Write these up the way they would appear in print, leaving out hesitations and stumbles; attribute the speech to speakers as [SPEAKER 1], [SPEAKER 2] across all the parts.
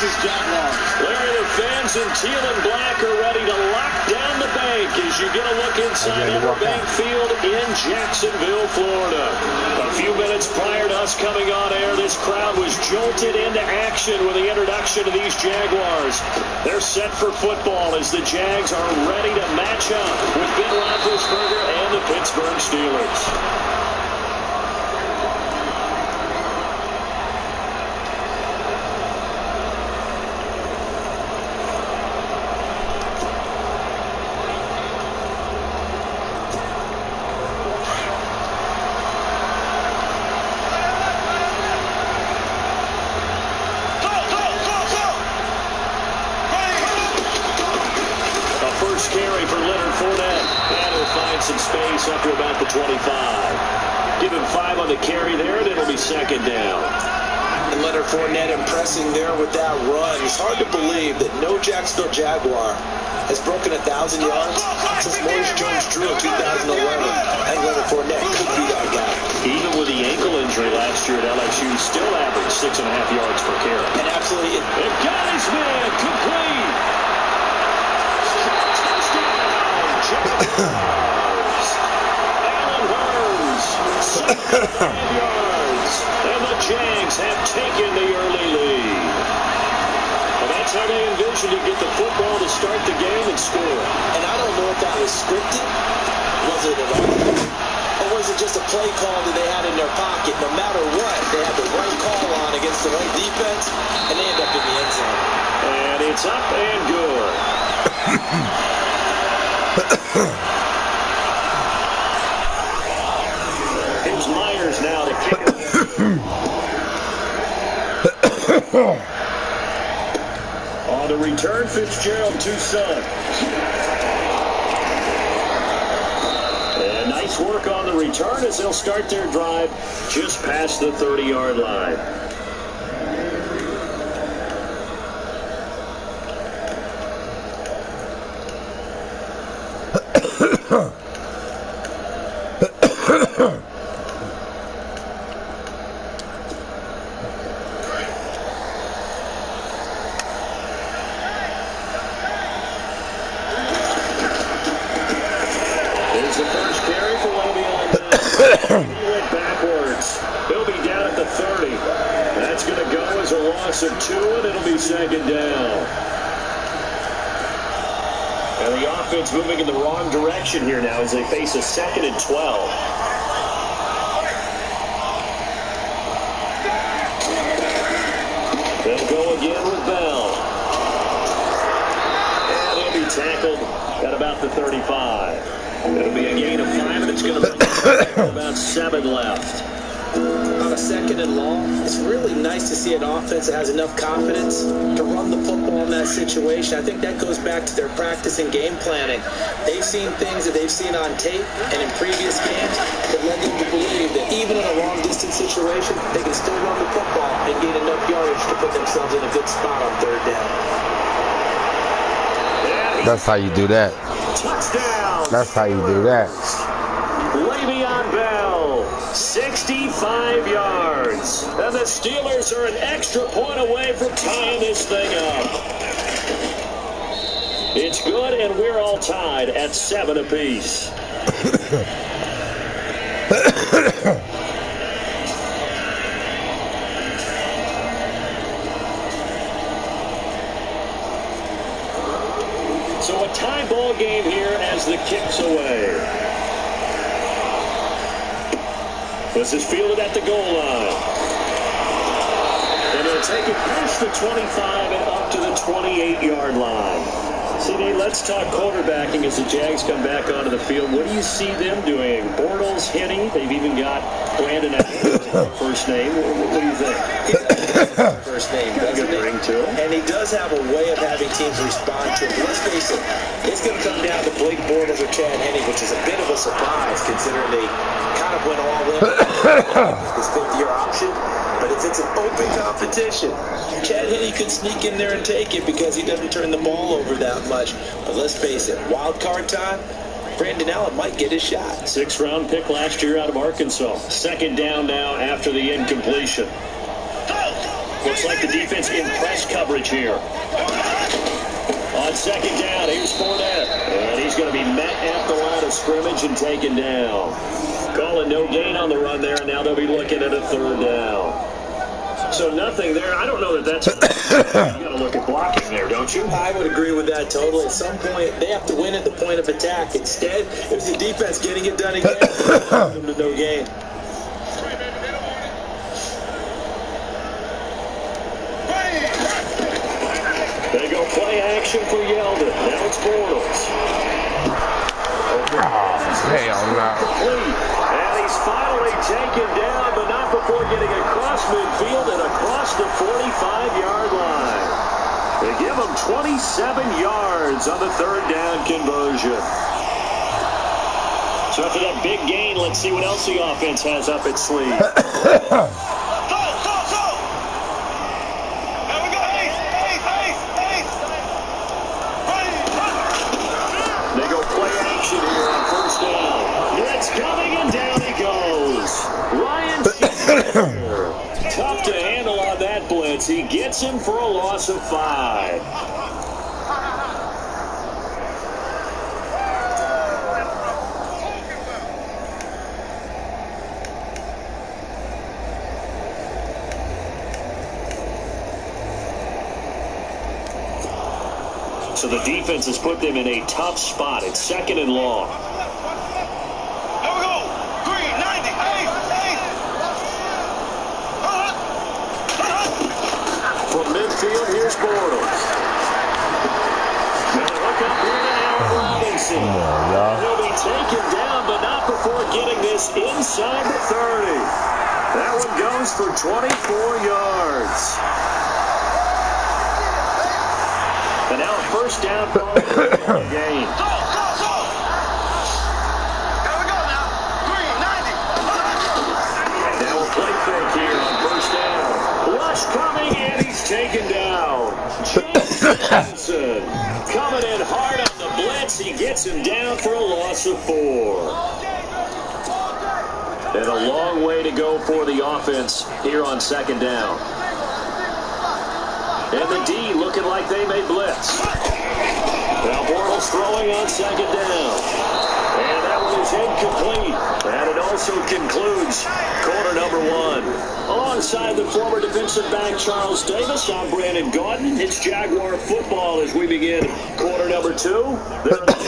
[SPEAKER 1] versus Jaguars.
[SPEAKER 2] Larry, the fans in teal and black are ready to lock down the bank as you get a look inside Everbank Field in Jacksonville, Florida. A few minutes prior to us coming on air, this crowd was jolted into action with the introduction of these Jaguars. They're set for football as the Jags are ready to match up with Ben Roethlisberger and the Pittsburgh Steelers. Some space up to about the 25. Give him 5 on the carry there, and it'll be second down.
[SPEAKER 3] And Leonard Fournette impressing there with that run. It's hard to believe that no Jacksonville Jaguar has broken 1,000 yards since Maurice Jones-Drew in 2011. And Leonard Fournette could be that guy.
[SPEAKER 2] Even with the ankle injury last year at LSU, still averaged 6.5 yards per carry.
[SPEAKER 3] And absolutely.
[SPEAKER 2] And got his man complete. Touchdown. yards, and the Jags have taken the early lead. Well, that's how they envisioned to get the football to start the game and score.
[SPEAKER 3] And I don't know if that was scripted. Was it at all? Or was it just a play call that they had in their pocket? No matter what, they had the right call on against the right defense, and they end up in the end zone.
[SPEAKER 2] And it's up and good. Here's Myers now to kick it. On the return, Fitzgerald, Toussaint. And nice work on the return as they'll start their drive just past the 30-yard line. Here's the first carry for Le'Veon Bell. He went backwards. He'll be down at the 30. That's going to go as a loss of 2, and it'll be second down. And the offense moving in the wrong direction here now as they face a 2nd and 12. They'll go again with Bell. And he'll be tackled at about the 35. It'll be a gain of 5, and it's going to bring about 7 left.
[SPEAKER 3] On a 2nd and long, it's really nice to see an offense that has enough confidence to run the football in that situation. I think that goes back to their practice and game planning. They've seen things that they've seen on tape and in previous games that led them to believe that even in a long-distance situation, they can still run the football and gain enough yardage to put themselves in a good spot on 3rd down.
[SPEAKER 4] That's how you do that.
[SPEAKER 2] Touchdown.
[SPEAKER 4] That's how you do that.
[SPEAKER 2] Le'Veon Bell, 65 yards. And the Steelers are an extra point away from tying this thing up. It's good, and we're all tied at 7 apiece. So a tie ball game here as the kick's away. This is fielded at the goal line. And it'll take it past the 25 and up to the 28-yard line. CD, let's talk quarterbacking as the Jags come back onto the field. What do you see them doing? Bortles, Hinney, they've even got Brandon first name. What do you think?
[SPEAKER 3] First name, doesn't he?
[SPEAKER 2] Ring to him.
[SPEAKER 3] And he does have a way of having teams respond to him. Let's face it, it's going to come down to Blake Bortles or Chad Henne, which is a bit of a surprise considering they kind of went all in his 5th-year option. But if it's an open competition, Chad Henne could sneak in there and take it because he doesn't turn the ball over that much. But let's face it, wild card time, Brandon Allen might get his shot.
[SPEAKER 2] 6th-round pick last year out of Arkansas. 2nd down now after the incompletion. Looks like the defense in press coverage here. On second down, here's Fournette. And he's going to be met at the line of scrimmage and taken down. Calling no gain on the run there, and now they'll be looking at a third down. So nothing there. I don't know that that's... you got to look at blocking there, don't you?
[SPEAKER 3] I would agree with that totally. At some point, they have to win at the point of attack. Instead, if the defense getting it done again, them to no gain.
[SPEAKER 2] They go play action for Yeldon. Now it's Bortles.
[SPEAKER 4] Hell no.
[SPEAKER 2] And he's finally taken down, but not before getting across midfield and across the 45-yard line. They give him 27 yards on the third down conversion. So after that big gain, let's see what else the offense has up its sleeve. They go play action here on first down. It's coming, and down he goes. Ryan tough to handle on that blitz. He gets him for a loss of 5. So the defense has put them in a tough spot. It's second and long. From midfield, here's Bortles. Gonna hook up here to Allen Robinson. He'll be taken down, but not before getting this inside the 30. That one goes for 24 yards. And now first down for the game. Now a play fake here on first down. Rush coming, and he's taken down. Jason coming in hard on the blitz. He gets him down for a loss of 4. And a long way to go for the offense here on second down. And the D looking like they may blitz. Now Bortles throwing on second down. And that one is incomplete. And it also concludes quarter number 1. Alongside the former defensive back Charles Davis, I'm Brandon Gaudin. It's Jaguar football as we begin quarter number 2. They're on the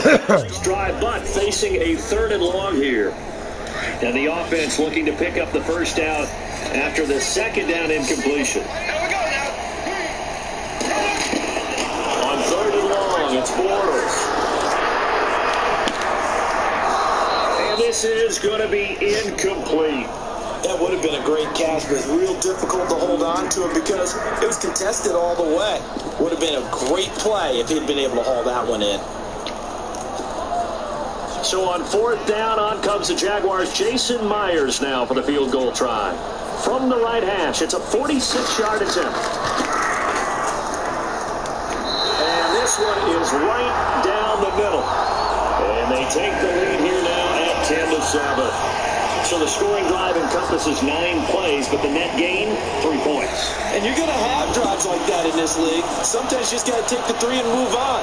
[SPEAKER 2] 6th drive, but facing a third and long here. And the offense looking to pick up the first down after the second down incompletion. On third and long, it's Bortles. And this is going to be incomplete.
[SPEAKER 3] That would have been a great catch, but it's real difficult to hold on to it because it was contested all the way. Would have been a great play if he'd been able to haul that one in.
[SPEAKER 2] So on fourth down, on comes the Jaguars. Jason Myers now for the field goal try. From the right hash, it's a 46-yard attempt. And this one is right down the middle. And they take the lead here now at 10-7. So the scoring drive encompasses 9 plays, but the net gain, 3 points.
[SPEAKER 3] And you're going to have drives like that in this league. Sometimes you just got to take the 3 and move on.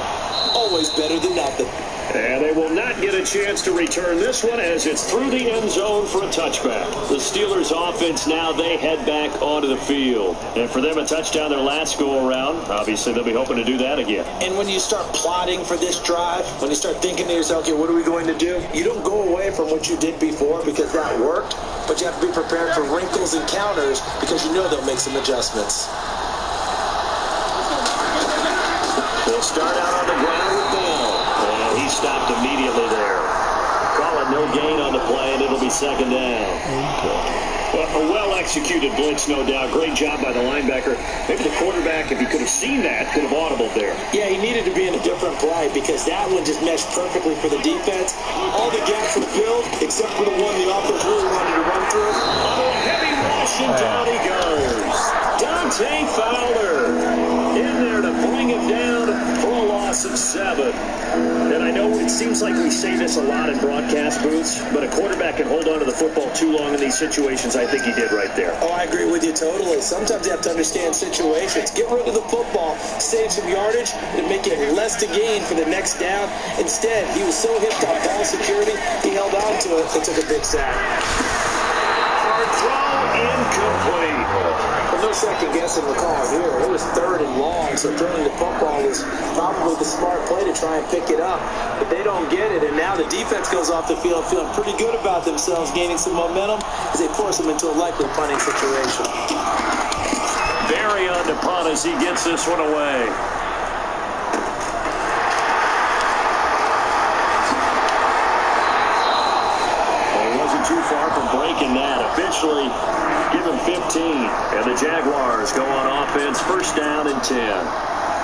[SPEAKER 3] Always better than nothing.
[SPEAKER 2] And they will not get a chance to return this one as it's through the end zone for a touchback. The Steelers offense now, they head back onto the field. And for them, a touchdown their last go-around. Obviously, they'll be hoping to do that again.
[SPEAKER 3] And when you start plotting for this drive, when you start thinking to yourself, okay, what are we going to do? You don't go away from what you did before because that worked, but you have to be prepared for wrinkles and counters because you know they'll make some adjustments.
[SPEAKER 2] They'll start out on the ground with Bell. And he stopped immediately there. Call it no gain on the play, and it'll be second down. Well, a well-executed blitz, no doubt. Great job by the linebacker. Maybe the quarterback, if he could have seen that, could have audibled there.
[SPEAKER 3] Yeah, he needed to be in a different play because that one just meshed perfectly for the defense. All the gaps were filled except for the one the offense really wanted to run through.
[SPEAKER 2] Oh, heavy rush, and down he goes. Dante Fowler in there to bring him down for a loss of 7. And I know it's seems like we say this a lot in broadcast booths, but a quarterback can hold on to the football too long in these situations. I think he did right there.
[SPEAKER 3] Oh, I agree with you totally. Sometimes you have to understand situations. Get rid of the football, save some yardage, and make it less to gain for the next down. Instead, he was so hipped on ball security, he held on to it and took a big sack.
[SPEAKER 2] Hard throw, incomplete.
[SPEAKER 3] Well, no second guessing the call here. It was 3rd and long, so throwing the football was probably the smart play to try and pick it up. But they don't get it, and now the defense goes off the field feeling pretty good about themselves, gaining some momentum as they force them into a likely punting situation.
[SPEAKER 2] Very on to punt as he gets this one away. Too far from breaking that. Eventually, give him 15. And the Jaguars go on offense, 1st down and 10.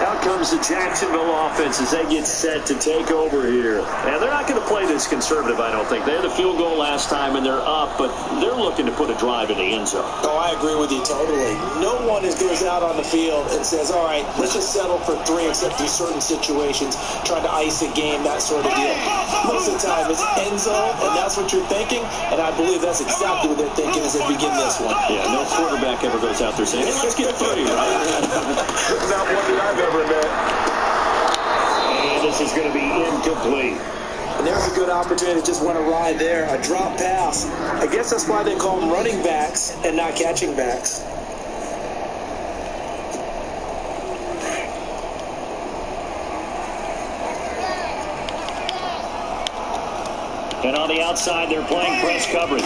[SPEAKER 2] Out comes the Jacksonville offense as they get set to take over here. And they're not going to play this conservative, I don't think. They had a field goal last time, and they're up, but they're looking to put a drive in the end zone.
[SPEAKER 3] Oh, I agree with you totally. No one goes out on the field and says, all right, let's just settle for 3, except in certain situations, trying to ice a game, that sort of deal. Most of the time, it's end zone, and that's what you're thinking, and I believe that's exactly what they're thinking as they begin this one.
[SPEAKER 2] Yeah, no quarterback ever goes out there saying, hey, let's get 3, right?
[SPEAKER 3] Not one that I've ever met.
[SPEAKER 2] And this is going to be incomplete.
[SPEAKER 3] And there's a good opportunity to just went awry there. A drop pass. I guess that's why they call them running backs and not catching backs.
[SPEAKER 2] And on the outside, they're playing press coverage.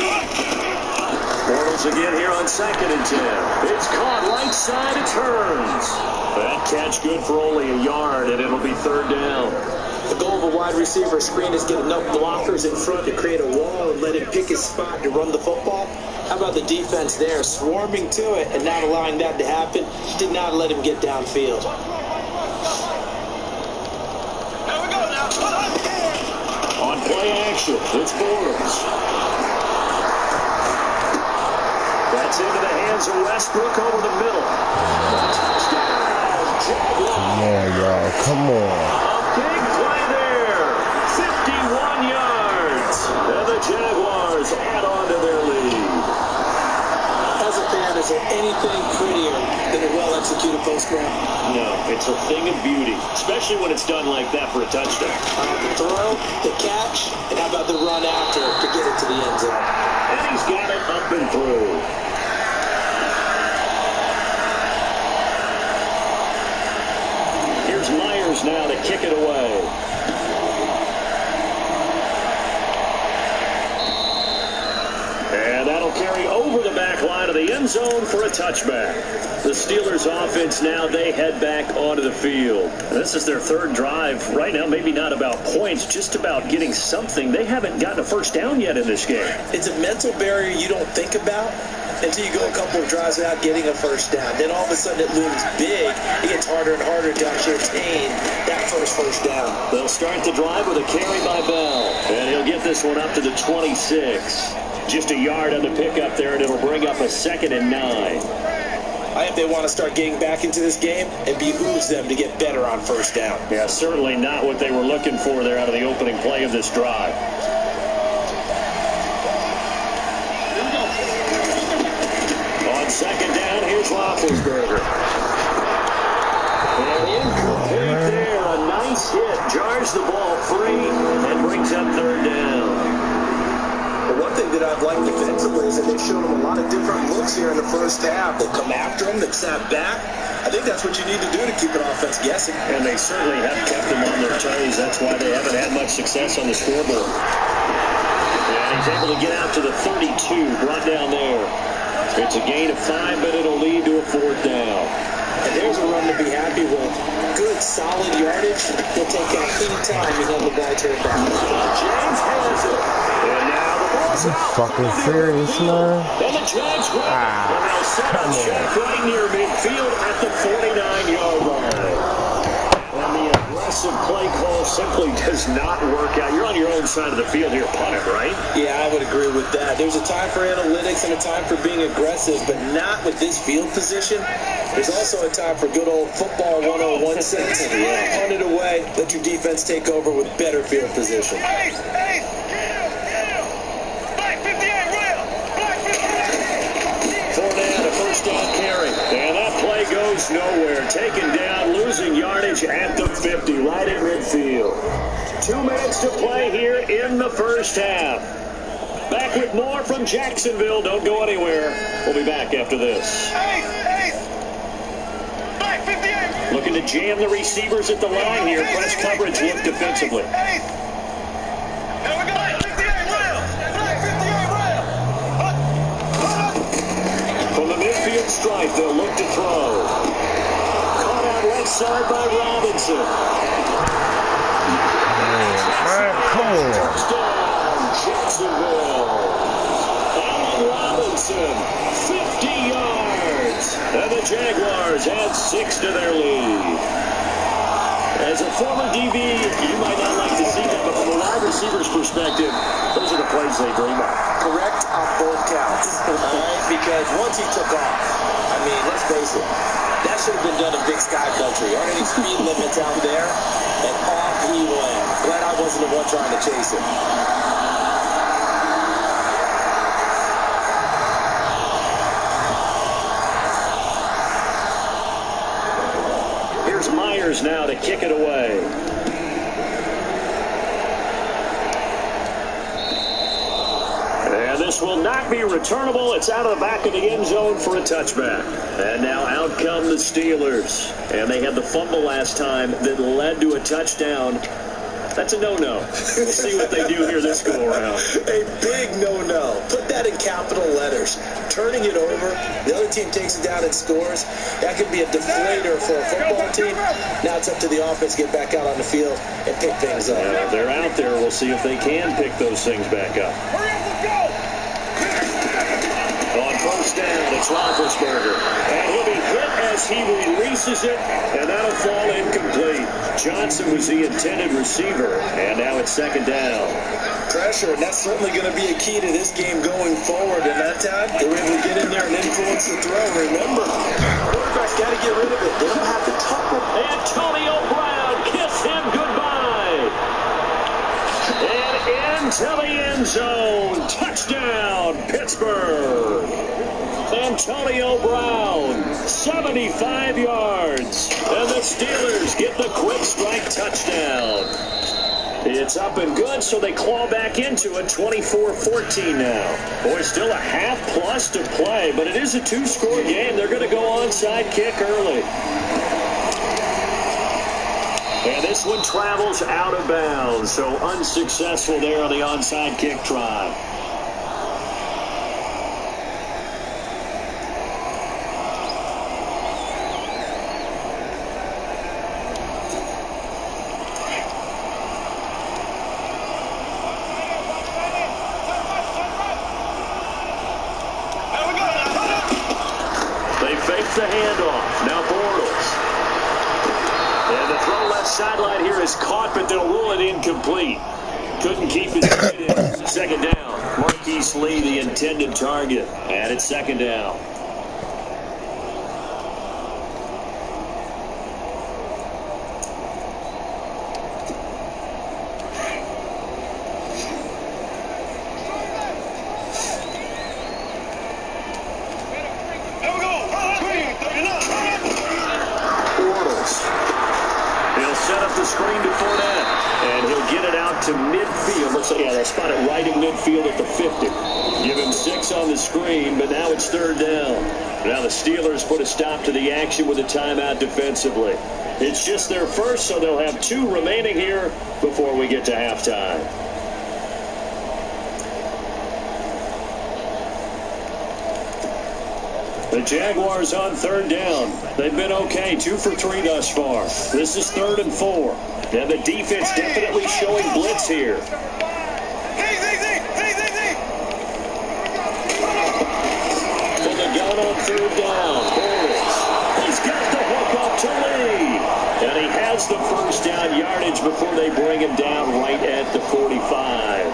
[SPEAKER 2] Bortles again here on 2nd and 10. It's caught right side, it turns. That catch good for only a yard, and it'll be 3rd down.
[SPEAKER 3] The goal of a wide receiver screen is get enough blockers in front to create a wall and let him pick his spot to run the football. How about the defense there, swarming to it and not allowing that to happen? Did not let him get downfield.
[SPEAKER 2] There we go now. On play action, it's Bortles. That's into the hands of Westbrook over the middle. Touchdown!
[SPEAKER 4] Come on, y'all. Come on.
[SPEAKER 2] A big play there. 51 yards. And the Jaguars add on to their lead.
[SPEAKER 3] As a fan, is there anything prettier than a well-executed post grab?
[SPEAKER 2] No, it's a thing of beauty, especially when it's done like that for a touchdown.
[SPEAKER 3] The throw, the catch, and how about the run after to get it to the end zone?
[SPEAKER 2] And he's got it up and through. Here's Myers now to kick it away. And that'll carry over the back line of the end zone for a touchback. The Steelers offense now, they head back onto the field. This is their 3rd drive. Right now, maybe not about points, just about getting something. They haven't gotten a 1st down yet in this game.
[SPEAKER 3] It's a mental barrier you don't think about until you go a couple of drives without getting a 1st down. Then all of a sudden it looms big. It gets harder and harder to actually attain that first down.
[SPEAKER 2] They'll start the drive with a carry by Bell. And he'll get this one up to the 26. Just a yard on the pickup there, and it'll bring up a 2nd and 9.
[SPEAKER 3] I hope they want to start getting back into this game and behooves them to get better on 1st down.
[SPEAKER 2] Yeah, certainly not what they were looking for there out of the opening play of this drive. On 2nd down, here's Roethlisberger. And incomplete there. A nice hit. Jars the ball free and brings up 3rd down.
[SPEAKER 3] One thing that I've liked defensively is that they've shown them a lot of different looks here in the 1st half. They've come after them, they've sat back. I think that's what you need to do to keep an offense guessing.
[SPEAKER 2] And they certainly have kept them on their toes. That's why they haven't had much success on the scoreboard. And he's able to get out to the 32, brought down there. It's a gain of 5, but it'll lead to a 4th down.
[SPEAKER 3] And there's a run to be happy with. Good, solid yardage. He'll take that any time you have the ball turned back.
[SPEAKER 2] James has it. And now the ball's
[SPEAKER 4] You
[SPEAKER 2] out.
[SPEAKER 4] fucking serious, man?
[SPEAKER 2] And the Jags grab it. And they'll set up shop right near midfield at the 49-yard line. And the aggressive play call simply does not work out. You're on your own side of the field here, punt it, right?
[SPEAKER 3] Yeah, I would agree with that. There's a time for analytics and a time for being aggressive, but not with this field position. There's also a time for good old football 101 one sense. Punt it away. Let your defense take over with better field position.
[SPEAKER 2] Fournette, a first down carry. And that play goes nowhere. Taken down, losing yardage at the 50, right at midfield. 2 minutes to play here in the first half. Back with more from Jacksonville. Don't go anywhere. We'll be back after this. Looking to jam the receivers at the line here. Press coverage look defensively. From the midfield stripe, they'll look to throw. Caught out left side by Robinson.
[SPEAKER 4] Come on.
[SPEAKER 2] Touchdown, Jacksonville. Allen Robinson, 50 yards. And the Jaguars add 6 to their lead. As a former DB, you might not like to see that, but from a wide receiver's perspective, those are the plays they dream of.
[SPEAKER 3] Correct on both counts. All right? Because once he took off, I mean, let's face it, that should have been done in Big Sky Country. Aren't any speed limits out there? And off he went. Glad I wasn't the one trying to chase him.
[SPEAKER 2] Here's Myers now to kick it away. And this will not be returnable. It's out of the back of the end zone for a touchback. And now out come the Steelers. And they had the fumble last time that led to a touchdown. That's a no-no. We'll see what they do here this go-around.
[SPEAKER 3] A big no-no. Put that in capital letters. Turning it over, the other team takes it down and scores. That could be a deflator for a football team. Now it's up to the offense to get back out on the field and pick things up.
[SPEAKER 2] And if they're out there, we'll see if they can pick those things back up. On first down, it's Roethlisberger. And he'll be hit as he releases it, and that'll fall incomplete. Johnson was the intended receiver, and now it's second down.
[SPEAKER 3] Pressure, and that's certainly going to be a key to this game going forward. And that time, they were able to get in there and influence the throw. Remember, quarterback's got to get rid of it. They don't have to tuck it.
[SPEAKER 2] Antonio Brown, kiss him goodbye. And into the end zone. Touchdown, Pittsburgh. Antonio Brown, 75 yards. And the Steelers get the quick strike touchdown. It's up and good, so they claw back into it, 24-14 now. Boy, still a half plus to play, but it is a 2-score game. They're going to go onside kick early. And this one travels out of bounds, so unsuccessful there on the onside kick try. The handoff. Now Bortles. And the throw left sideline here is caught, but they'll rule it incomplete. Couldn't keep his feet in. Second down. Marquise Lee, the intended target. And it's second down. Screen to Fournette, and he'll get it out to midfield. Looks like, yeah, they'll spot it right in midfield at the 50. Give him 6 on the screen, but now it's third down. Now the Steelers put a stop to the action with a timeout defensively. It's just their first, so they'll have 2 remaining here before we get to halftime. The Jaguars on third down. They've been okay, 2 for 3 thus far. This is 3rd and 4. And the defense definitely showing blitz here. For the gun on third down, Bortles. He's got the hook up to Lee. And he has the first down yardage before they bring him down right at the 45.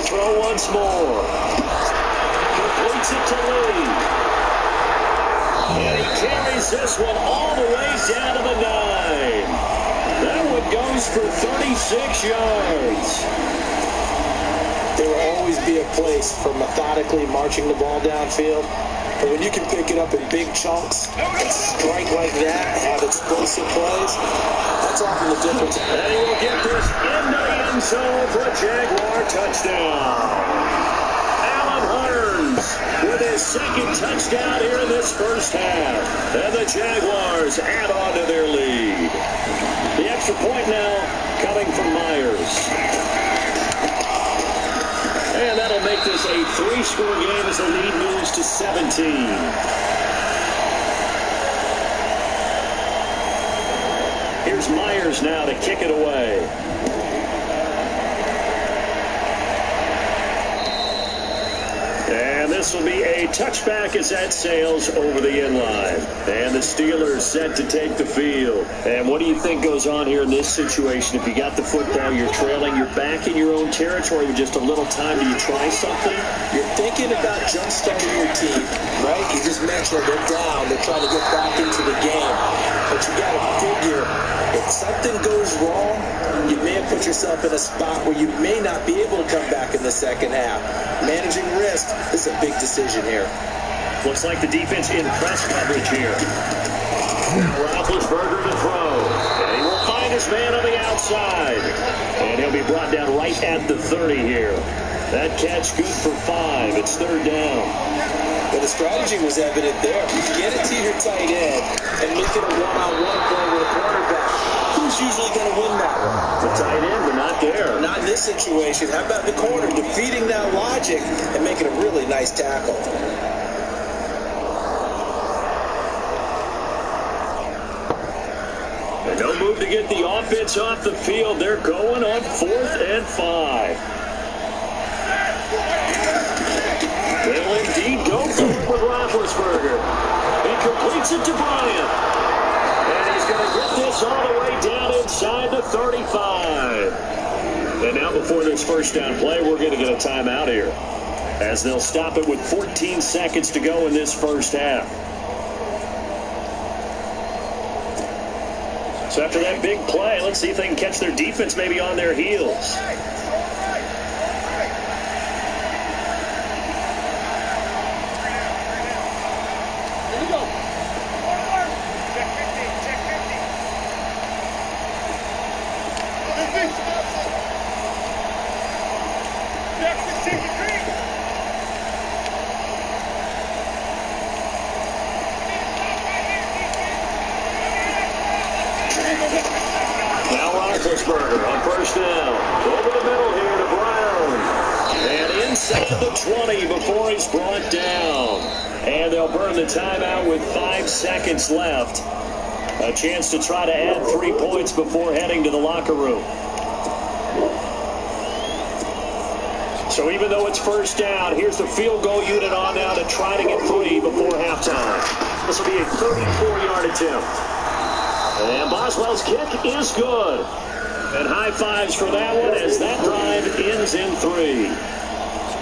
[SPEAKER 2] throw once more. Completes it to Lee. And he carries this one all the way down to the 9. That one goes for 36 yards.
[SPEAKER 3] There will always be a place for methodically marching the ball downfield. But when you can pick it up in big chunks and strike like that, have explosive plays, that's often the difference.
[SPEAKER 2] And he will get this into the end zone for a Jaguar touchdown. Allen Hurns with his second touchdown here in this first half. And the Jaguars add on to their lead. The extra point now coming from Myers. And that'll make this a 3-score game as the lead moves to 17. Here's Myers now to kick it away. And this will be a touchback as that sails over the end line. And the Steelers set to take the field. And what do you think goes on here in this situation? If you got the football, you're trailing, you're back in your own territory with just a little time. Do you try something?
[SPEAKER 3] You're thinking about jump-starting your team, right? You just mentioned they're down. They're trying to get back into the game. But you got to figure, if something goes wrong, you may have put yourself in a spot where you may not be able to come back in the second half. Managing risk is a big decision here.
[SPEAKER 2] Looks like the defense in press coverage here. Roethlisberger to throw. And he will find his man on the outside. And he'll be brought down right at the 30 here. That catch good for 5. It's third down.
[SPEAKER 3] But the strategy was evident there. Get it to your tight end and make it a one-on-one play with a quarterback. Who's usually going to win that one?
[SPEAKER 2] The tight end, but not there.
[SPEAKER 3] Not in this situation. How about the corner defeating that logic and making a really nice tackle?
[SPEAKER 2] And no move to get the offense off the field. They're going on 4th and 5. They'll indeed go for it with Roethlisberger. He completes it to Bryant. And he's going to get this all the way down inside the 35. And now before this first down play, we're going to get a timeout here, as they'll stop it with 14 seconds to go in this first half. So after that big play, let's see if they can catch their defense maybe on their heels. Roethlisberger on first down. Over the middle here to Brown. And inside the 20 before he's brought down. And they'll burn the timeout with 5 seconds left. A chance to try to add 3 points before heading to the locker room. So even though it's first down, here's the field goal unit on now to try to get 3 before halftime. This will be a 34-yard attempt. And Boswell's kick is good. And high fives for that one as that drive ends in 3.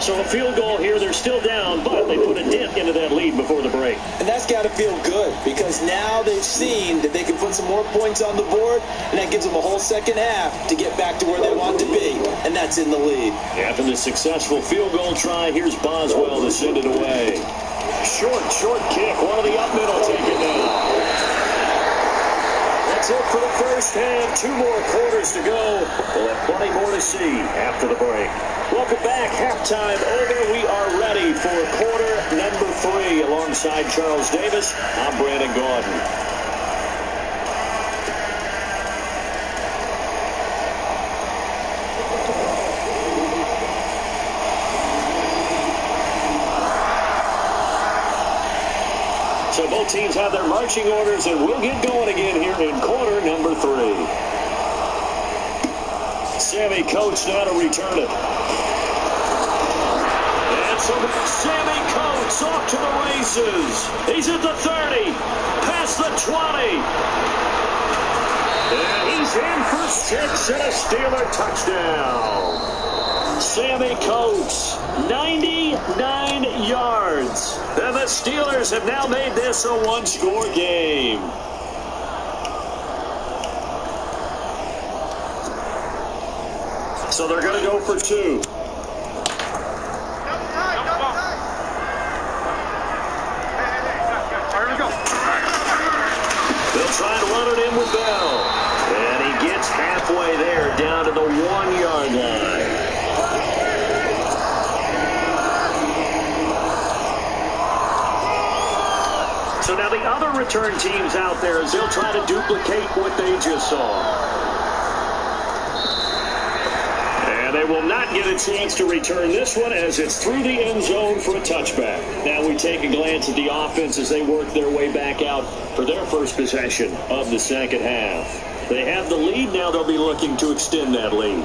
[SPEAKER 2] So a field goal here, they're still down, but they put a dent into that lead before the break.
[SPEAKER 3] And that's got to feel good, because now they've seen that they can put some more points on the board, and that gives them a whole second half to get back to where they want to be, and that's in the lead.
[SPEAKER 2] After the successful field goal try, here's Boswell to send it away. Short kick, one of the up middle, take it down. That's it for the first half. 2 more quarters to go. We'll have plenty more to see after the break. Welcome back. Halftime over. We are ready for quarter number 3. Alongside Charles Davis, I'm Brandon Gordon. So both teams have their marching orders, and we'll get going again here in quarter number 3. Sammy Coates now to return it. And so Sammy Coates off to the races. He's at the 30, past the 20. And he's in for 6 and a Steeler touchdown. Sammy Coates, 99 yards. And the Steelers have now made this a one-score game. So they're going to go for two. They'll try to run it in with Bell. And he gets halfway there, down to the 1-yard line. So now the other return teams out there, as they'll try to duplicate what they just saw. And they will not get a chance to return this one as it's through the end zone for a touchback. Now we take a glance at the offense as they work their way back out for their first possession of the second half. They have the lead. Now they'll be looking to extend that lead.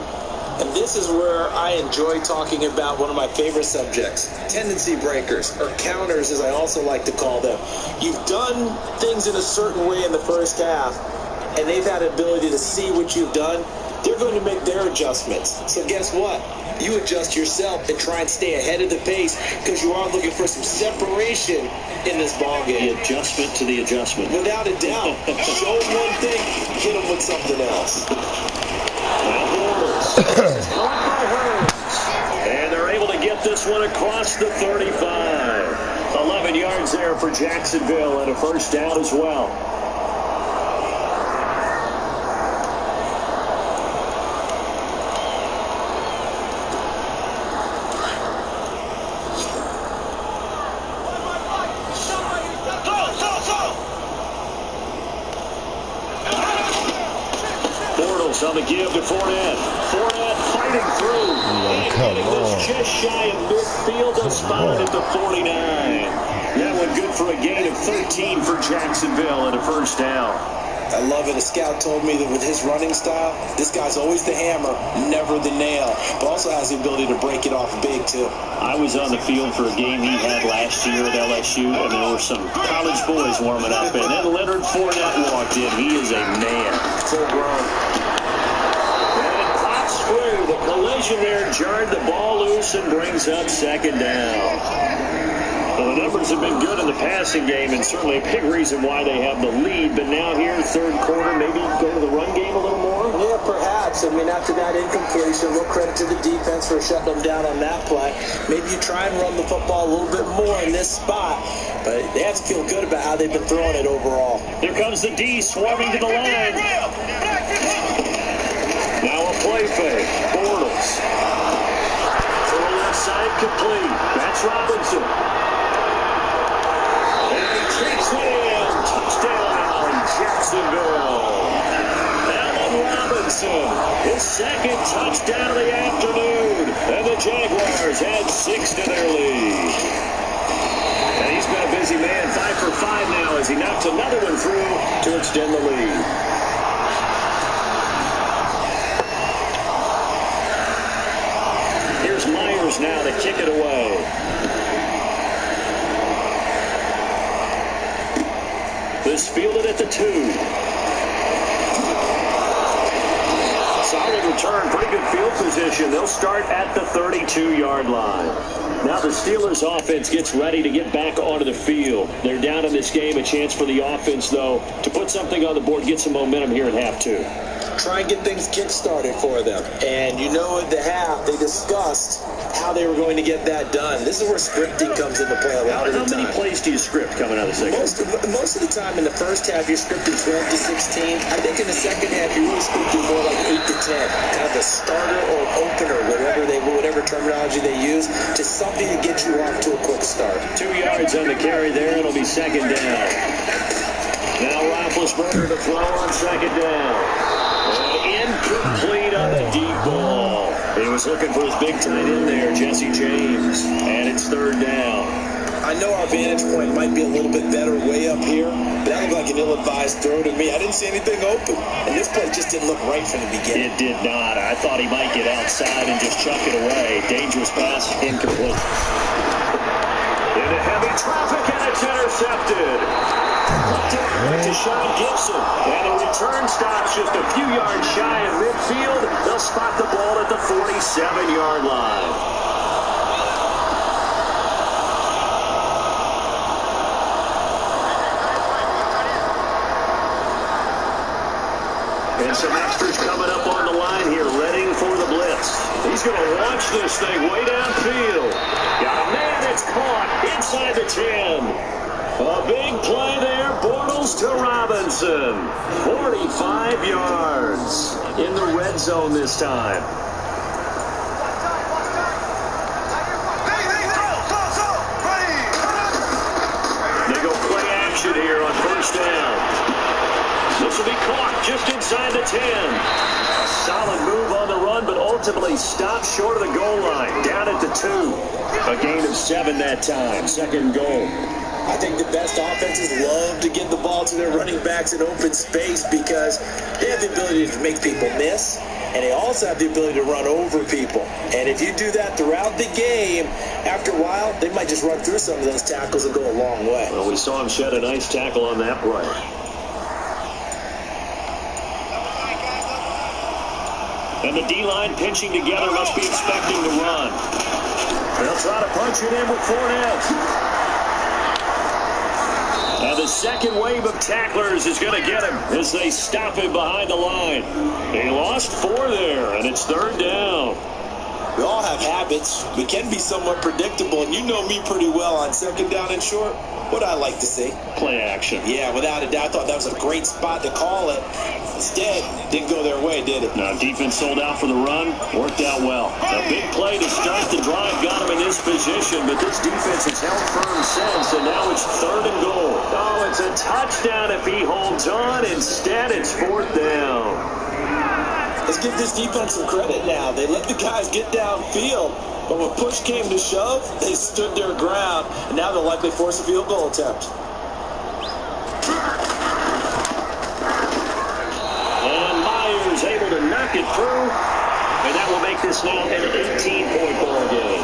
[SPEAKER 3] And this is where I enjoy talking about one of my favorite subjects, tendency breakers, or counters as I also like to call them. You've done things in a certain way in the first half, and they've had an ability to see what you've done. They're going to make their adjustments. So guess what? You adjust yourself and try and stay ahead of the pace because you are looking for some separation in this ball game.
[SPEAKER 2] The adjustment to the adjustment.
[SPEAKER 3] Without a doubt. Show them one thing, hit them with something else.
[SPEAKER 2] And they're able to get this one across the 35. 11 yards there for Jacksonville and a first down as well. On the give to Fournette. Fournette fighting through. And was just shy of midfield, spotted at the 49. That one good for a gain of 13 for Jacksonville and a first down.
[SPEAKER 3] I love it. A scout told me that with his running style, this guy's always the hammer, never the nail, but also has the ability to break it off big, too.
[SPEAKER 2] I was on the field for a game he had last year at LSU, and there were some college boys warming up, and then Leonard Fournette walked in. He is a man.
[SPEAKER 3] Full grown.
[SPEAKER 2] The collision there jarred the ball loose and brings up second down. Well, the numbers have been good in the passing game and certainly a big reason why they have the lead. But now here, third quarter, maybe go to the run game a little more?
[SPEAKER 3] Yeah, perhaps. I mean, after that incompletion, a little credit to the defense for shutting them down on that play. Maybe you try and run the football a little bit more in this spot. But they have to feel good about how they've been throwing it overall.
[SPEAKER 2] Here comes the D swarming to the line. Now a play fake. Bortles. Throw left side complete. That's Robinson. And he takes it in. Touchdown, Jacksonville. Allen Robinson. His second touchdown of the afternoon. And the Jaguars add 6 to their lead. And he's been a busy man. 5 for 5 now as he knocks another one through to extend the lead. Myers now to kick it away. This fielded at the 2. Solid return, pretty good field position. They'll start at the 32-yard line. Now the Steelers offense gets ready to get back onto the field. They're down in this game. A chance for the offense, though, to put something on the board, get some momentum here at half 2.
[SPEAKER 3] Try and get things kick-started for them. And you know at the half, they discussed how they were going to get that done. This is where scripting comes into play a lot of the time.
[SPEAKER 2] How many plays do you script coming out of the second?
[SPEAKER 3] Most of the time in the first half, you're scripting 12 to 16. I think in the second half, you're really scripting more like 8 to 10. Kind of a starter or opener, whatever terminology they use, to something to get you off to a quick start. 2
[SPEAKER 2] yards on the carry there. It'll be second down. Now Roethlisberger to throw on second down. Incomplete on the deep ball. He was looking for his big tight end there, Jesse James. And it's third down.
[SPEAKER 3] I know our vantage point might be a little bit better way up here, but that looked like an ill-advised throw to me. I didn't see anything open. And this play just didn't look right from the beginning.
[SPEAKER 2] It did not. I thought he might get outside and just chuck it away. Dangerous pass, incomplete. Into heavy traffic, and it's intercepted. To Sean Gibson. And the return stops just a few yards shy of midfield. They'll spot the ball at the 47-yard line. And some extras coming up on the line here, readying for the blitz. He's going to launch this thing way downfield. Got a man, it's caught inside the 10. A big play there, Bortles to Robinson. 45 yards in the red zone this time. They go play action here on first down. This will be caught just inside the 10. A solid move on the run, but ultimately stopped short of the goal line. Down at the 2. A gain of 7 that time. Second goal.
[SPEAKER 3] I think the best offenses love to give the ball to their running backs in open space because they have the ability to make people miss, and they also have the ability to run over people. And if you do that throughout the game, after a while, they might just run through some of those tackles and go a long way.
[SPEAKER 2] Well, we saw him shed a nice tackle on that play. And the D-line pinching together must be expecting to run. They'll try to punch it in with Fournette. And the second wave of tacklers is going to get him as they stop him behind the line. He lost 4 there, and it's third down.
[SPEAKER 3] We all have habits. We can be somewhat predictable, and you know me pretty well on second down and short. What I like to see.
[SPEAKER 2] Play action.
[SPEAKER 3] Yeah, without a doubt. I thought that was a great spot to call it. Instead, didn't go their way, did it?
[SPEAKER 2] Now, defense sold out for the run. Worked out well. A big play to start the drive got him in this position, but this defense has held firm since, and now it's third and goal. Oh, it's a touchdown if he holds on. Instead, it's fourth down.
[SPEAKER 3] Let's give this defense some credit now. They let the guys get downfield, but when push came to shove, they stood their ground, and now they'll likely force a field goal attempt.
[SPEAKER 2] And Myers able to knock it through, and that will make this now an 18-point ball game.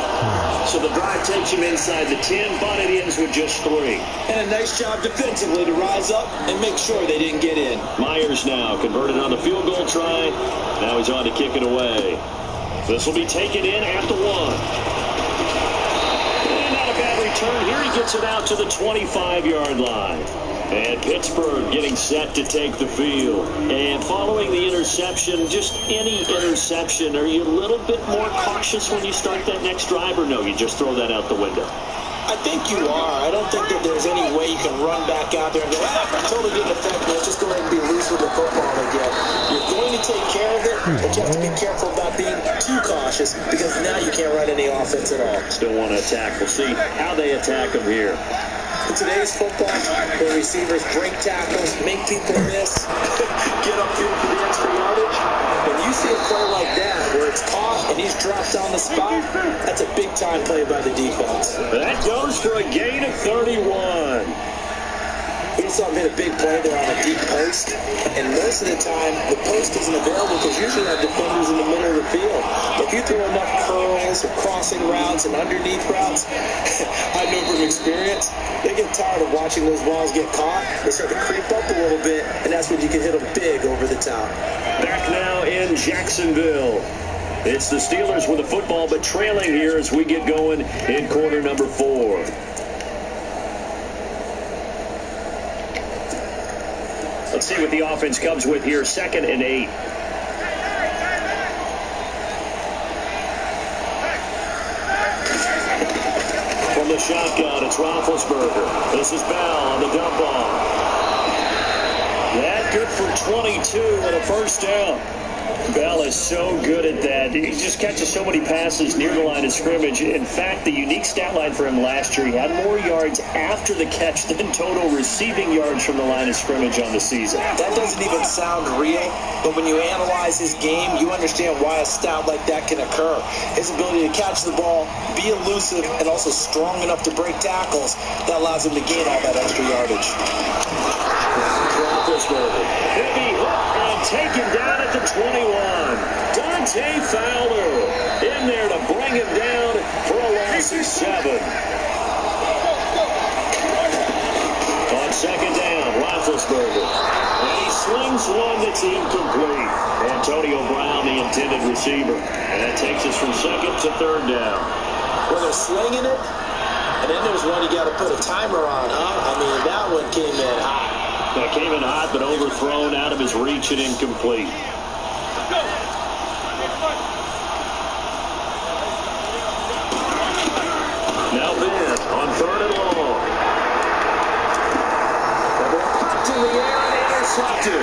[SPEAKER 2] So the drive takes him inside the 10, but it ends with just 3.
[SPEAKER 3] And a nice job defensively to rise up and make sure they didn't get in.
[SPEAKER 2] Myers now converted on the field goal try. Now he's on to kick it away. This will be taken in at the 1. And not a bad return. Here he gets it out to the 25-yard line. And Pittsburgh getting set to take the field. And following the interception, just any interception, are you a little bit more cautious when you start that next drive, or no, you just throw that out the window?
[SPEAKER 3] I think you are. I don't think that there's any way you can run back out there and go, totally didn't affect me. Let's just go ahead and be loose with the football again. You're going to take care of it, but you have to be careful about being too cautious because now you can't run any offense at all.
[SPEAKER 2] Still want to attack. We'll see how they attack them here.
[SPEAKER 3] In today's football, where receivers break tackles, make people miss, get upfield for the extra yardage, when you see a play like that where it's caught and he's dropped on the spot, that's a big-time play by the defense.
[SPEAKER 2] That goes for a gain of 31.
[SPEAKER 3] We saw him hit a big play there on a deep post, and most of the time, the post isn't available because usually you have defenders in the middle of the field. If you throw enough curls or crossing routes and underneath routes, I know from experience, they get tired of watching those balls get caught. They start to creep up a little bit, and that's when you can hit them big over the top.
[SPEAKER 2] Back now in Jacksonville. It's the Steelers with the football, but trailing here as we get going in quarter number 4. Let's see what the offense comes with here. 2nd and 8. From the shotgun, it's Roethlisberger. This is Bell on the dump off. That good for 22 and a first down. Bell is so good at that. He just catches so many passes near the line of scrimmage. In fact, the unique stat line for him last year, he had more yards after the catch than total receiving yards from the line of scrimmage on the season.
[SPEAKER 3] That doesn't even sound real, but when you analyze his game, you understand why a stat like that can occur. His ability to catch the ball, be elusive, and also strong enough to break tackles, that allows him to gain all that extra yardage.
[SPEAKER 2] He'll be hooked and taken down at the 21. Dante Fowler in there to bring him down for a loss of 7. On second down, Roethlisberger. And he slings one that's incomplete. Antonio Brown, the intended receiver. And that takes us from second to third down.
[SPEAKER 3] Well, they're slinging it, and then there's one you got to put a timer on, huh? I mean, that one came in hot.
[SPEAKER 2] That came in hot, but overthrown out of his reach and incomplete. Now then, on third and long. The ball popped in the air and intercepted.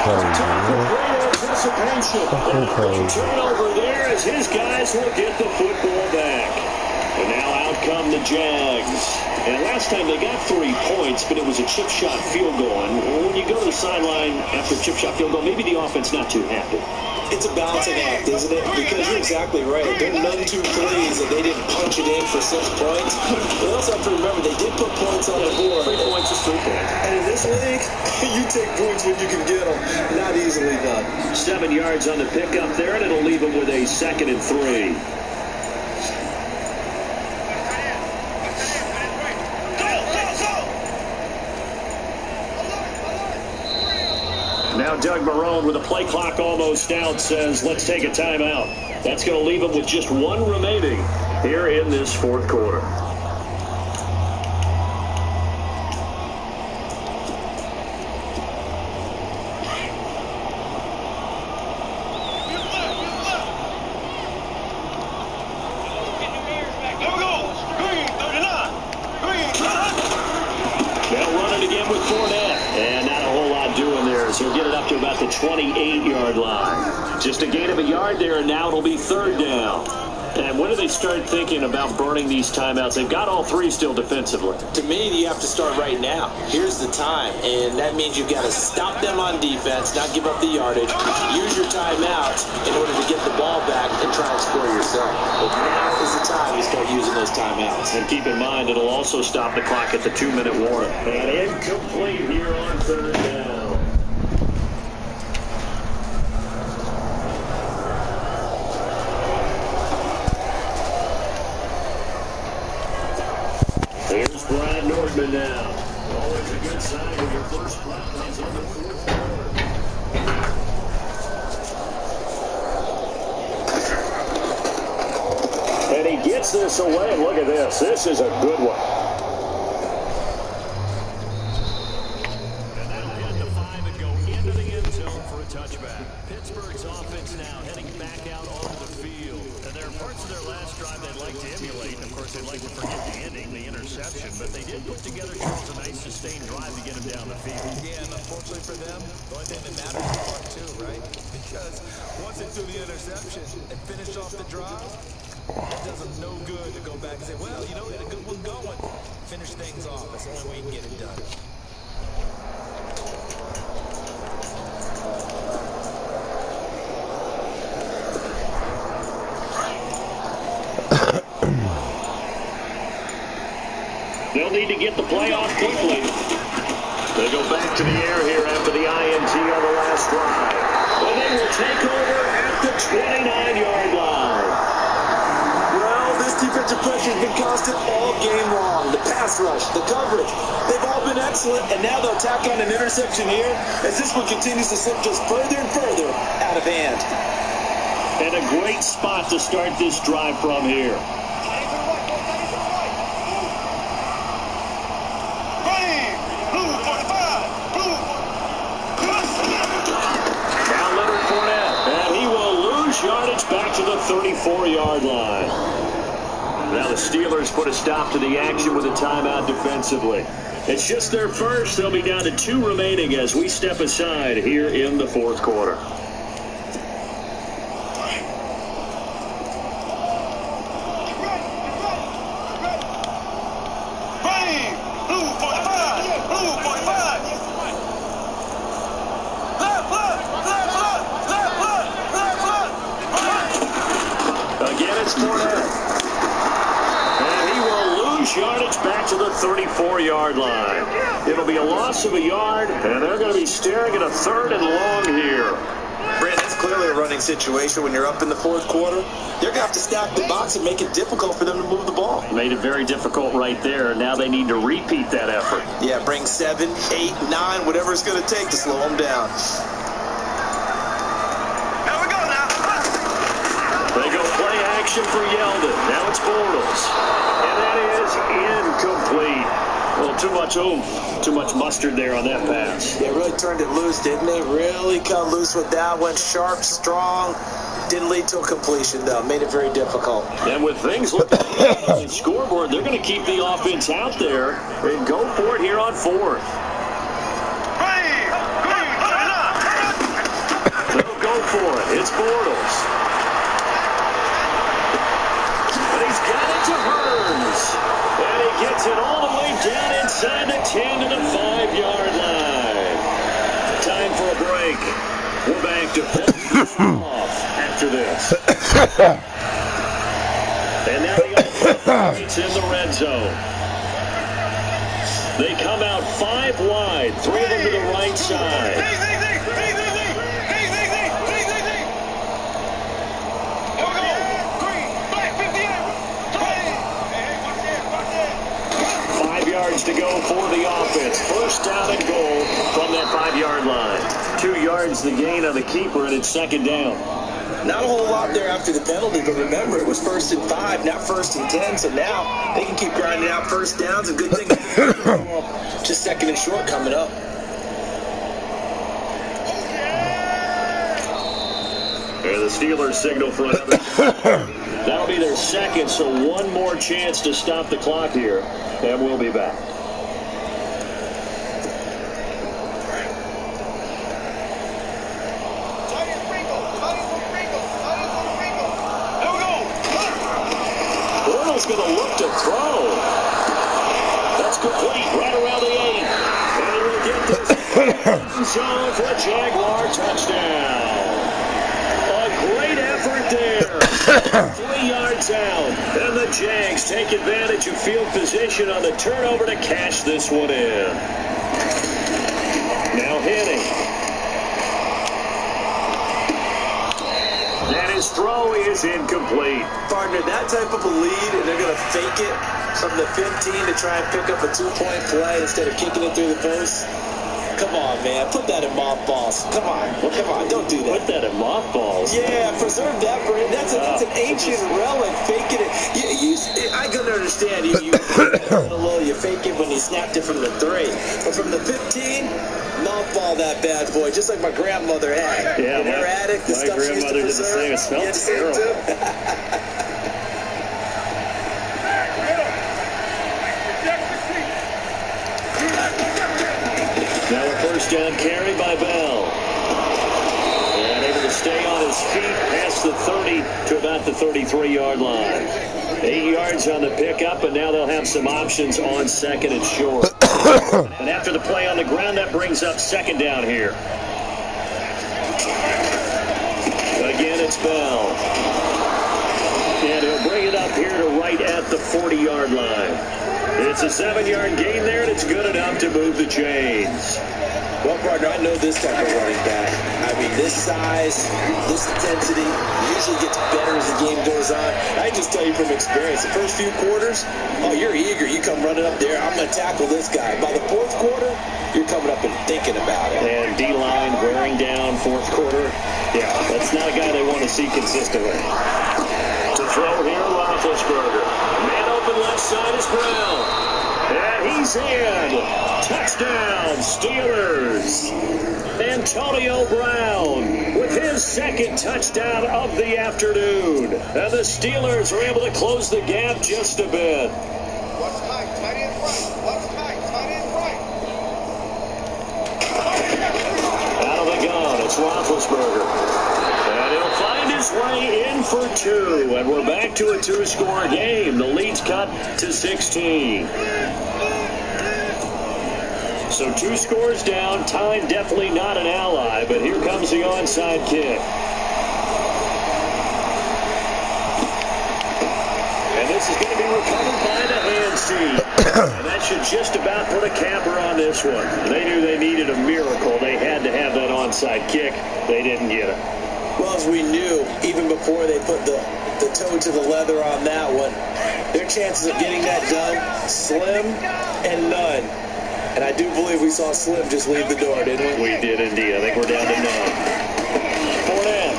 [SPEAKER 2] Time for great anticipation. And a big turnover there as his guys will get the football back. And now out come the Jags. And last time they got 3 points, but it was a chip shot field goal. And when you go to the sideline after a chip shot field goal, maybe the offense not too happy.
[SPEAKER 3] It's a balancing act, isn't it? Because you're exactly right. There are none two plays that they didn't punch it in for 6 points. We also have to remember they did put points on the board.
[SPEAKER 2] 3 points is 3 points.
[SPEAKER 3] And in this league, you take points when you can get them. Not easily done.
[SPEAKER 2] 7 yards on the pickup there, and it'll leave them with a 2nd and 3. Now Doug Marrone, with the play clock almost out, says, let's take a timeout. That's going to leave them with just 1 remaining here in this 4th quarter. He'll get it up to about the 28-yard line. Just a gain of a yard there, and now it'll be 3rd down. And when do they start thinking about burning these timeouts? They've got all 3 still defensively.
[SPEAKER 3] To me, you have to start right now. Here's the time, and that means you've got to stop them on defense, not give up the yardage, use your timeouts in order to get the ball back and try and score yourself. But now is the time you start using those timeouts.
[SPEAKER 2] And keep in mind, it'll also stop the clock at the 2-minute warning. And incomplete here on 3rd down. Here's Brad Nordman now. Always a good sign when your first play comes on the 4th quarter. And he gets this away. Look at this. This is a good one. And that'll hit the 5 and go into the end zone for a touchback. Pittsburgh's offense now heading back out onto the field. And there are parts of their last drive they'd like to emulate. Of course, they'd like to forget the ending, the interception, but they did put together, Charles, a nice sustained drive to get them down the field.
[SPEAKER 1] Yeah, and unfortunately for them, the only thing that matters is part 2, right? Because once they threw the interception and finished off the drive, it does them no good to go back and say, well, you know, we had a good one going. Finish things off. That's the only way you can get it done.
[SPEAKER 2] They'll need to get the play off quickly. They go back to the air here after the INT on the last drive. And they will take over at the 29-yard line.
[SPEAKER 3] Well, this defensive pressure has been constant all game long. The pass rush, the coverage, they've all been excellent, and now they'll tack on an interception here as this one continues to slip just further and further out of hand.
[SPEAKER 2] And a great spot to start this drive from here. Yardage back to the 34-yard line. Now the Steelers put a stop to the action with a timeout defensively. It's just their first. They'll be down to 2 remaining as we step aside here in the 4th quarter. Yardage back to the 34-yard line. It'll be a loss of a yard, and they're going to be staring at a 3rd and long here.
[SPEAKER 3] Brent, clearly a running situation when you're up in the fourth quarter. They're going to have to stack the box and make it difficult for them to move the ball.
[SPEAKER 2] Made it very difficult right there. Now they need to repeat that effort.
[SPEAKER 3] Yeah, bring 7, 8, 9, whatever it's going to take to slow them down.
[SPEAKER 1] Here we go now.
[SPEAKER 2] They go play action for Yeldon. Now it's Bortles. And that is incomplete. Well, too much oomph, too much mustard there on that pass.
[SPEAKER 3] They really turned it loose, didn't they? Really cut loose with that one. Sharp, strong. Didn't lead to a completion, though. Made it very difficult.
[SPEAKER 2] And with things looking on the scoreboard, they're going to keep the offense out there and go for it here on fourth. They'll go for it. It's Bortles. And he's got it to Burns. And he gets it all the way down inside the 10 to the 5-yard line. Time for a break. We're back to off after this. And now they got it's in the red zone. They come out 5 wide, 3 of them to the right side. 5 yards to go for the offense. First down and goal from that 5-yard line. 2 yards the gain on the keeper, and it's second down.
[SPEAKER 3] Not a whole lot there after the penalty, but remember, it was 1st and 5, not 1st and 10, so now they can keep grinding out first downs. A good thing. Just 2nd and short coming up.
[SPEAKER 2] And the Steelers signal for another. That'll be their second, so one more chance to stop the clock here, and we'll be back. Bortles going to look to throw. That's complete right around the 8. And he will get this zone for a Jaguar touchdown. Great effort there. 3 yards out. And the Jags take advantage of field position on the turnover to cash this one in. Now Henning. And his throw is incomplete.
[SPEAKER 3] Partner, that type of a lead, and they're going to fake it from the 15 to try and pick up a 2-point play instead of kicking it through the first. Come on, man. Put that in mothballs. Come on. Come on. Don't do that.
[SPEAKER 2] Put that in mothballs?
[SPEAKER 3] Yeah, preserve that for it. That's an ancient relic. Faking it. I can understand. You fake it when you snapped it from the 3. But from the 15, mothball that bad boy, just like my grandmother had.
[SPEAKER 2] Yeah,
[SPEAKER 3] in her attic, the stuff she used to
[SPEAKER 2] grandmother did the same. It smelled terrible. Now a first down carry by Bell. And able to stay on his feet past the 30 to about the 33-yard line. 8 yards on the pickup, and now they'll have some options on 2nd and short. And after the play on the ground, that brings up 2nd down here. Again, it's Bell. And he'll bring it up here to right at the 40-yard line. It's a 7-yard gain there, and it's good enough to move the chains.
[SPEAKER 3] Well, partner, I know this type of running back. I mean, this size, this intensity usually gets better as the game goes on. I just tell you from experience, the first few quarters, oh, you're eager. You come running up there, I'm going to tackle this guy. By the 4th quarter, you're coming up and thinking about it.
[SPEAKER 2] And D-line wearing down 4th quarter. Yeah, that's not a guy they want to see consistently. To throw here, Roethlisberger. Man open left side is Brown. And he's in. Touchdown, Steelers. Antonio Brown with his 2nd touchdown of the afternoon. And the Steelers are able to close the gap just a bit.
[SPEAKER 5] Watch tight end right. Watch tight end right.
[SPEAKER 2] Out of the gun, it's Roethlisberger. And he'll find his way in for 2. And we're back to a 2-score game. The lead's cut to 16. So 2 scores down. Time definitely not an ally, but here comes the onside kick. And this is going to be recovered by the hand seat. And that should just about put a capper on this one. They knew they needed a miracle. They had to have that onside kick. They didn't get it.
[SPEAKER 3] Well, as we knew, even before they put the toe to the leather on that one, their chances of getting that done, slim and none. And I do believe we saw Slim just leave the door, didn't we?
[SPEAKER 2] We did indeed. I think we're down to none. Fournette.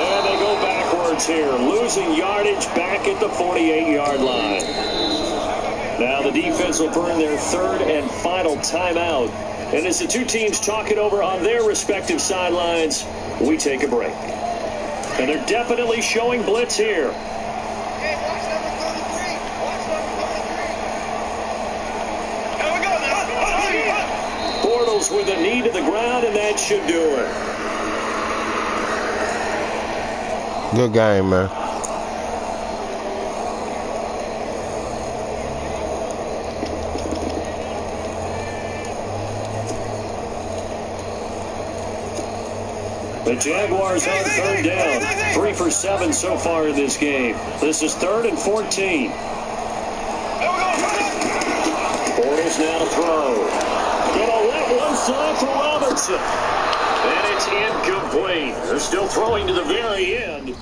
[SPEAKER 2] And they go backwards here, losing yardage back at the 48-yard line. Now the defense will burn their third and final timeout. And as the two teams talk it over on their respective sidelines, we take a break. And they're definitely showing blitz here.
[SPEAKER 5] Hey, watch number 33. Watch number 33. Here we go now.
[SPEAKER 2] Bortles with a knee to the ground, and that should do it.
[SPEAKER 4] Good game, man.
[SPEAKER 2] The Jaguars on third down. 3 for 7 so far in this game. This is 3rd and 14. Bortles now throw. Gonna let one slide for Robinson. And it's incomplete. They're still throwing to the very end.